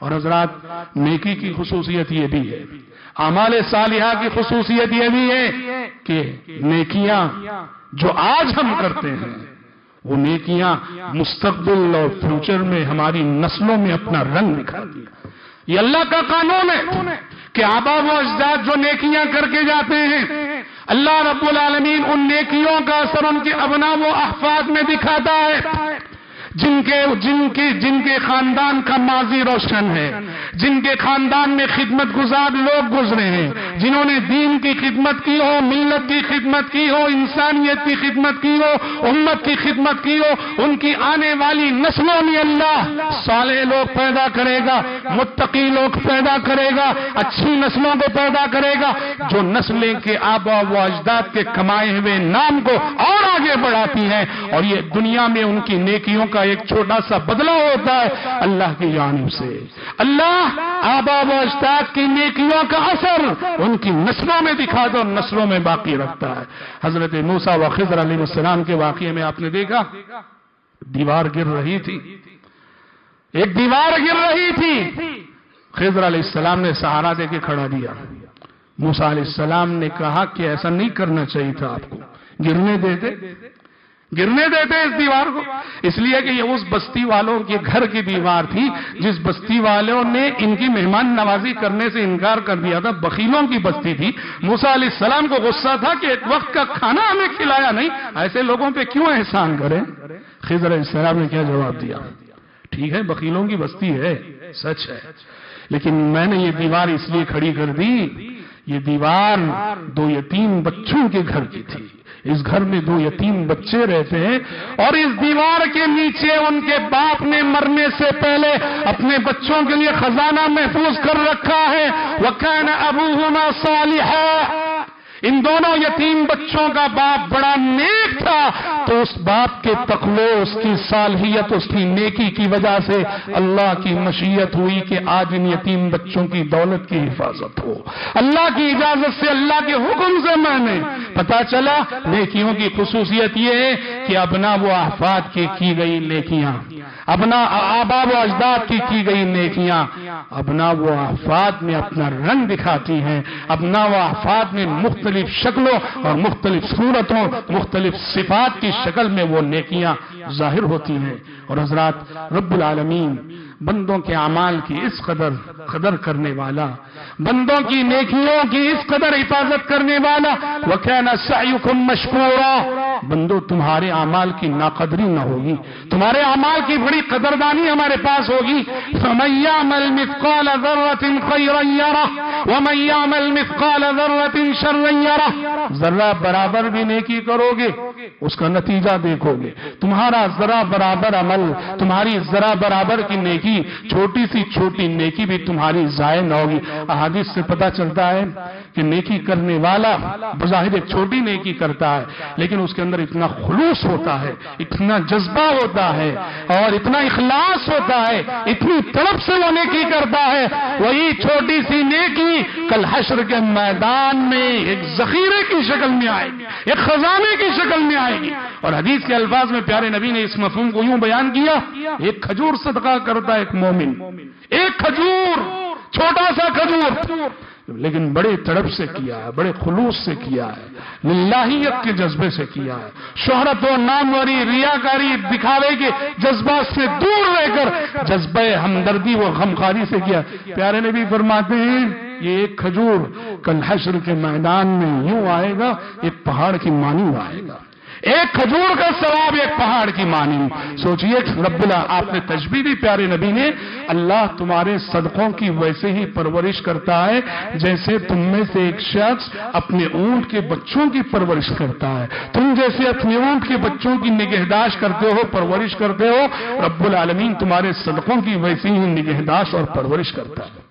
اور حضرات نیکی کی خصوصیت یہ بھی ہے، اعمال صالحہ کی خصوصیت یہ بھی ہے کہ نیکیاں جو آج ہم کرتے ہیں وہ نیکیاں مستقبل اور فیوچر میں ہماری نسلوں میں اپنا رنگ نکھارتی ہیں۔ یہ اللہ کا قانون ہے کہ آبا و اجداد جو نیکیاں کر کے جاتے ہیں، اللہ رب العالمین ان نیکیوں کا اثر ان کے ابناء و احفاد میں دکھاتا ہے۔ جن کے خاندان کا ماضی روشن ہے، جن کے خاندان میں خدمت گزار لوگ گزرے ہیں، جنہوں نے دین کی خدمت کی ہو، ملت کی خدمت کی ہو، انسانیت کی خدمت کی ہو، امت کی خدمت کی ہو، ان کی آنے والی نسلوں میں اللہ صالح لوگ پیدا کرے گا، متقی لوگ پیدا کرے گا، اچھی نسلوں کو پیدا کرے گا، جو نسلیں کے آبا و اجداد کے کمائے ہوئے نام کو اور آگے بڑھاتی ہیں، اور یہ دنیا میں ان کی نیکیوں کا ایک چھوٹا سا بدلہ ہوتا ہے اللہ کی جانب سے۔ اللہ آبا و اجداد کی نیکیوں کا اثر ان کی نسلوں میں دکھاتا اور نسلوں میں باقی رکھتا ہے۔ حضرت موسیٰ و خضر علیہ السلام کے واقعے میں آپ نے دیکھا دیوار گر رہی تھی، ایک دیوار گر رہی تھی، خضر علیہ السلام نے سہارا دے کے کھڑا دیا۔ موسیٰ علیہ السلام نے کہا کہ ایسا نہیں کرنا چاہیے تھا، آپ کو گرنے دیتے اس دیوار کو، اس لیے کہ یہ اس بستی والوں کے گھر کی دیوار تھی جس بستی والوں نے ان کی مہمان نوازی کرنے سے انکار کر دیا تھا، بخیلوں کی بستی تھی۔ موسیٰ علیہ السلام کو غصہ تھا کہ ایک وقت کا کھانا ہمیں کھلایا نہیں، ایسے لوگوں پہ کیوں احسان کریں؟ خضر علیہ السلام نے کیا جواب دیا؟ ٹھیک ہے بخیلوں کی بستی ہے، سچ ہے، لیکن میں نے یہ دیوار اس لیے کھڑی کر دی، یہ دیوار 2 یتیم بچوں کے گھر کی تھی، اس گھر میں 2 یتیم بچے رہتے ہیں، اور اس دیوار کے نیچے ان کے باپ نے مرنے سے پہلے اپنے بچوں کے لیے خزانہ محفوظ کر رکھا ہے۔ وَكَانَ أَبُوهُمَا صَالِحًا، ان دونوں یتیم بچوں کا باپ بڑا نیک تھا، تو اس باپ کے تقوی، اس کی صالحیت، اس کی نیکی کی وجہ سے اللہ کی مشیت ہوئی کہ آج ان یتیم بچوں کی دولت کی حفاظت ہو۔ اللہ کی اجازت سے، اللہ کے حکم سے میں نے پتا چلا نیکیوں کی خصوصیت یہ ہے کہ ابناء و احفاد کی گئی نیکیاں، آبا و اجداد کی گئی نیکیاں ابناء و احفاد میں اپنا رنگ دکھاتی ہیں، ابناء و احفاد میں مختلف شکلوں اور مختلف صورتوں، مختلف صفات کی شکل میں وہ نیکیاں ظاہر ہوتی ہیں۔ اور حضرات رب العالمین بندوں کے اعمال کی اس قدر کرنے والا، بندوں کی نیکیوں کی اس قدر حفاظت کرنے والا، وَكَانَ سَعْيُكُمْ مَشْكُورًا، بندو تمہارے اعمال کی ناقدری نہ ہوگی، تمہارے اعمال کی بڑی قدردانی ہمارے پاس ہوگی۔ فَمَن يَعْمَلْ مِثْقَالَ ذَرَّةٍ خَيْرًا يَرَهُ وَمَن يَعْمَلْ مِثْقَالَ ذَرَّةٍ شَرًّا يَرَهُ، ذرہ برابر بھی نیکی کرو گے اس کا نتیجہ دیکھو گے، تمہارا ذرہ برابر عمل، تمہاری ذرہ برابر کی نیکی، چھوٹی سی چھوٹی نیکی بھی تمہاری ضائع نہ ہوگی۔ احادیث سے پتہ چلتا ہے کہ نیکی کرنے والا بظاہر ایک چھوٹی نیکی کرتا ہے، لیکن اس کے اندر اتنا خلوص ہوتا ہے، اتنا جذبہ ہوتا ہے، اور اتنا اخلاص ہوتا ہے، اتنی طلب سے وہ نیکی کرتا ہے، وہی چھوٹی سی نیکی کل حشر کے میدان میں ایک ذخیرے کی شکل میں آئے گی، ایک خزانے کی شکل میں آئے گی۔ اور حدیث کے الفاظ میں پیارے نبی نے اس مفہوم کو یوں بیان کیا، ایک کھجور صدقہ کرتا ہے ایک مومن، ایک کھجور، چھوٹا سا کھجور، لیکن بڑے تڑپ سے کیا ہے، بڑے خلوص سے کیا ہے، للہیت کے جذبے سے کیا ہے، شہرت و ناموری، ریاکاری، دکھاوے کے جذبات سے دور رہ کر جذبہ ہمدردی و غمخواری سے کیا۔ پیارے نبی فرماتے ہیں یہ ایک کھجور کل حشر کے میدان میں یوں آئے گا، ایک پہاڑ کی مانند آئے گا، ایک کھجور کا ثواب ایک پہاڑ کی مانند۔ سوچئے رب اللہ آپ نے تشبیہ دی پیارے نبی نے، اللہ تمہارے صدقوں کی ویسے ہی پرورش کرتا ہے جیسے تم میں سے ایک شخص اپنے اونٹ کے بچوں کی پرورش کرتا ہے، تم جیسے اپنے اونٹ کے بچوں کی نگہداشت کرتے ہو، پرورش کرتے ہو، رب العالمین تمہارے صدقوں کی ویسے ہی نگہداشت اور پرورش کرتا ہے۔